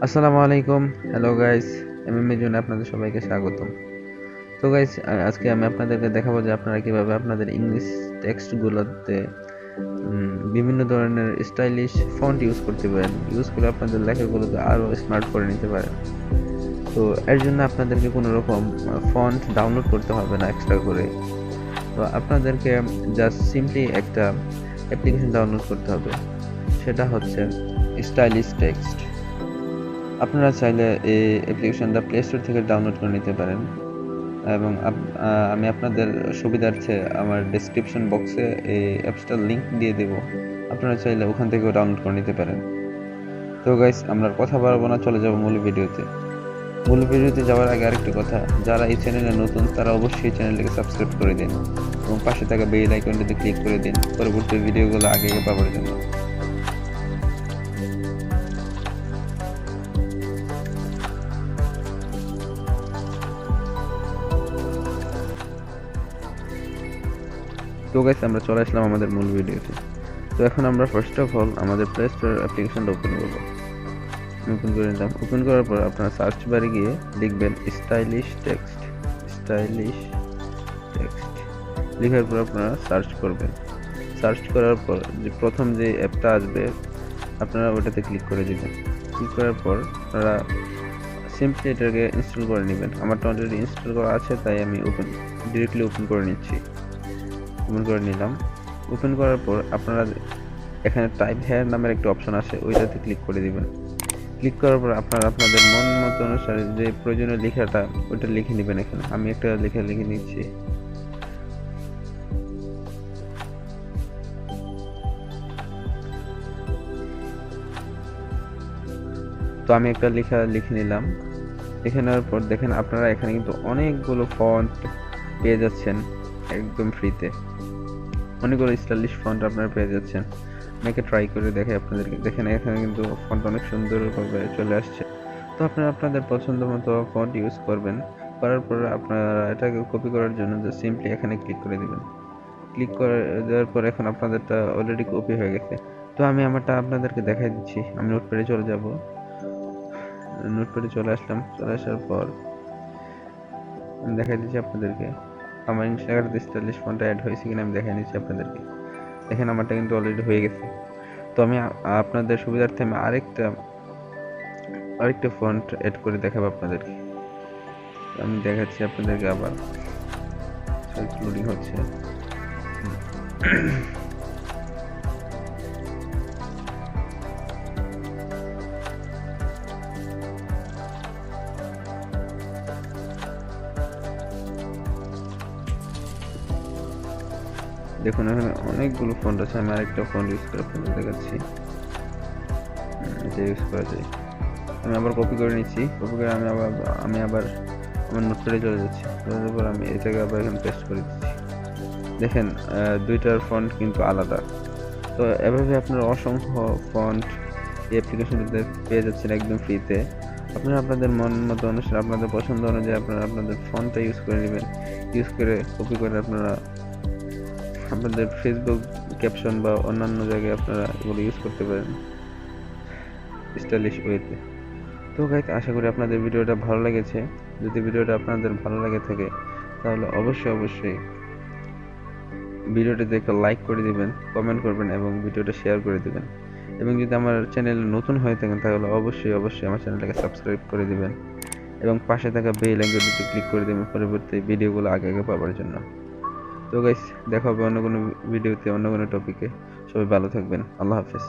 আসসালামু আলাইকুম। Hello guys, M.M.B জন্য আপনাদের সবাইকে স্বাগতম। তো গাইস, আজকে আমি আপনাদেরকে দেখাবো যে আপনারা কিভাবে আপনাদের ইংলিশ টেক্সটগুলোতে বিভিন্ন ধরনের স্টাইলিশ ফন্ট ইউজ করতে পারেন, ইউজ করে আপনাদের লেখাগুলোকে আরও স্মার্ট করে নিতে পারেন। তো এর জন্য আপনাদেরকে কোনো রকম ফন্ট ডাউনলোড করতে হবে না এক্সট্রা করে। তো আপনাদেরকে জাস্ট সিম্পলি একটা অ্যাপ্লিকেশন ডাউনলোড করতে হবে, সেটা হচ্ছে স্টাইলিশ টেক্সট। আপনারা চাইলে এই অ্যাপ্লিকেশনটা প্লে স্টোর থেকে ডাউনলোড করে নিতে পারেন এবং আমি আপনাদের সুবিধার্থে আমার ডেসক্রিপশন বক্সে এই অ্যাপসটার লিঙ্ক দিয়ে দেব। আপনারা চাইলে ওখান থেকেও ডাউনলোড করে নিতে পারেন। তো গাইস, আমরা কথা বাড়াবো না, চলে যাব মূল ভিডিওতে। মূল ভিডিওতে যাওয়ার আগে আরেকটি কথা, যারা এই চ্যানেলে নতুন তারা অবশ্যই চ্যানেলটিকে সাবস্ক্রাইব করে দিন এবং পাশে থাকা বেল আইকনটিতে ক্লিক করে দিন পরবর্তী ভিডিওগুলো আগে পাওয়ার জন্য। তো গাইস, আমরা চলে আসলাম আমাদের মূল ভিডিওতে। তো এখন আমরা ফার্স্ট অফ অল আমাদের প্লে স্টোর অ্যাপ্লিকেশনটা ওপেন করব। ওপেন করে নিলাম। ওপেন করার পর আপনারা সার্চ বারে গিয়ে লিখবেন স্টাইলিশ টেক্সট। স্টাইলিশ টেক্সট লেখার পর আপনারা সার্চ করবেন। সার্চ করার পর যে প্রথম যে অ্যাপটা আসবে আপনারা ওটাতে ক্লিক করে দিবেন। ক্লিক করার পর আপনারা সিম্পলি এটাকে ইনস্টল করে নেবেন। আমারটা অলরেডি ইনস্টল করা আছে, তাই আমি ডিরেক্টলি ওপেন করে নিচ্ছি। ওপেন করে নিলাম। ওপেন করার পর আপনারা এখানে টাইপ হেয়ার নামের একটা অপশন আছে, ওইটাতে ক্লিক করে দিবেন। ক্লিক করার পর আপনারা আপনাদের মন মতো অনুসারে যে প্রয়োজনীয় লেখাটা ওইটা লিখে নেবেন। এখানে আমি একটা লেখা লিখে নিচ্ছি। তো আমি একটা লেখা লিখে নিলাম। লিখে নেওয়ার পর দেখেন আপনারা এখানে কিন্তু অনেকগুলো ফন্ট পেয়ে যাচ্ছেন একদম ফ্রিতে। অনেকগুলো স্টাইলিশ ফন্ট আপনারা পেয়ে যাচ্ছেন। অনেকে ট্রাই করে দেখে আপনাদেরকে। দেখেন এখানে কিন্তু ফন্ট অনেক সুন্দরভাবে চলে আসছে। তো আপনারা আপনাদের পছন্দ মতো ফন্ট ইউজ করবেন। করার পর আপনারা এটাকে কপি করার জন্য জাস্ট সিম্পলি এখানে ক্লিক করে দিবেন। ক্লিক করে দেওয়ার পর এখন আপনাদেরটা অলরেডি কপি হয়ে গেছে। তো আমি আমারটা আপনাদেরকে দেখাই দিচ্ছি। আমি নোটপ্যাডে চলে যাব। নোটপ্যাডে চলে আসলাম। চলে আসার পর আমি দেখাই দিচ্ছি আপনাদেরকে আমার ইনস্টাগ্রামে স্টাইলিশ ফন্ট অ্যাড হয়েছে কিনা। আমি দেখাই দিচ্ছি আপনাদেরকে। দেখেন আমারটা কিন্তু অলরেডি হয়ে গেছে। তো আমি আপনাদের সুবিধার্থে আমি আরেকটা ফন্ট অ্যাড করে দেখাবো আপনাদেরকে। আমি দেখাচ্ছি আপনাদেরকে আবার। লোডিং হচ্ছে। দেখুন এখানে অনেকগুলো ফন্ট আছে। আমি আরেকটা ফন্ট ইউজ করে আপনাদের দেখাচ্ছি। এটা ইউজ করা যায়। আমি আবার কপি করে নিচ্ছি। কপি করে আমি আবার আমার নোটপ্যাডে চলে যাচ্ছি। চলে পর আমি এটাকে আবার এখানে পেস্ট করে দিচ্ছি। দেখেন দুইটার ফন্ট কিন্তু আলাদা। তো এভাবে আপনারা অসংখ্য ফন্ট এই অ্যাপ্লিকেশনটাতে পেয়ে যাচ্ছেন একদম ফ্রিতে। আপনারা আপনাদের মন মতো অনুসারে আপনাদের পছন্দ অনুযায়ী আপনারা আপনাদের ফন্টটা ইউজ করে নেবেন। ইউজ করে কপি করে আপনারা আপনাদের ফেসবুক ক্যাপশন বা অন্যান্য জায়গায় আপনারা এগুলো ইউজ করতে পারেন স্টাইলিশ ওয়েতে। তো গাইস, আশা করি আপনাদের ভিডিওটা ভালো লেগেছে। যদি ভিডিওটা আপনাদের ভালো লাগে থাকে তাহলে অবশ্যই ভিডিওটিতে একটা লাইক করে দিবেন, কমেন্ট করবেন এবং ভিডিওটা শেয়ার করে দিবেন। এবং যদি আমার চ্যানেলে নতুন হয়ে থাকেন তাহলে অবশ্যই আমার চ্যানেলটাকে সাবস্ক্রাইব করে দিবেন এবং পাশে থাকা বেল আইকনটিতে ক্লিক করে দেবেন পরবর্তী ভিডিওগুলো আগে পাওয়ার জন্য। তো গাইস, দেখা হবে অন্য কোনো ভিডিওতে, অন্য কোনো টপিকে। সবাই ভালো থাকবেন। আল্লাহ হাফেজ।